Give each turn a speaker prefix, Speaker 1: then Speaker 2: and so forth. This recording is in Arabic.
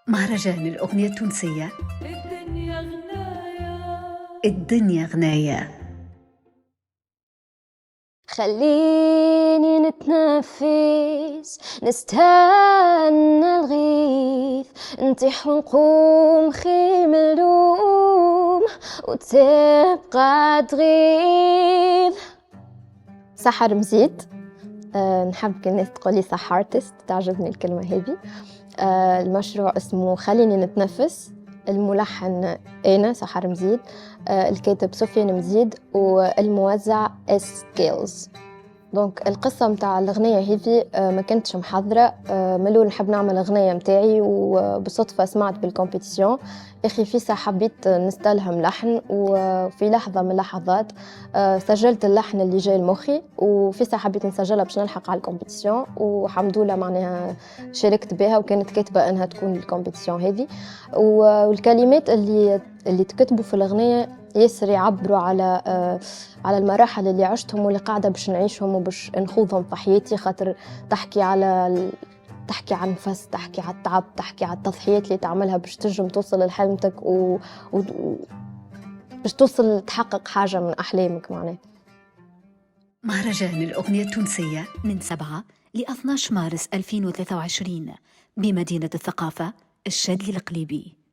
Speaker 1: مهرجان الأغنية التونسية
Speaker 2: الدنيا غنايا.
Speaker 1: الدنيا غناية.
Speaker 3: خليني نتنفس نستنى الغيث نطيح ونقوم خيم اللوم وتبقى تغيظ. سحر مزيد. نحب الناس تقولي سحارتست، تعجبني الكلمة هذه. المشروع اسمه خليني نتنفس. الملحن أنا سحر مزيد، الكاتب سفيان مزيد، والموزع سكيلز. دونك القصة متاع الأغنية هذه ما كنتش محضرة، ملول نحب نعمل أغنية متاعي وبصدفة سمعت بالكومبيتيشن أخي فيسا حبيت نستلهم لحن، وفي لحظة من اللحظات سجلت اللحن اللي جاي لمخي، وفيسا حبيت نسجلها باش نلحق على الكومبيتيشن، وحمد لله معناها شاركت بها وكانت كاتبة أنها تكون الكومبيتيشن هذه. والكلمات اللي تكتبوا في الأغنية ياسر يعبروا على المراحل اللي عشتهم واللي قاعدة باش نعيشهم وباش نخوضهم في حياتي، خاطر تحكي عن نفس، تحكي على التعب، تحكي على التضحيات اللي تعملها باش تنجم توصل لحلمتك باش توصل تحقق حاجة من أحلامك معناه.
Speaker 1: مهرجان الأغنية التونسية من 7 ل 12 مارس 2023 بمدينة الثقافة الشادي القليبي.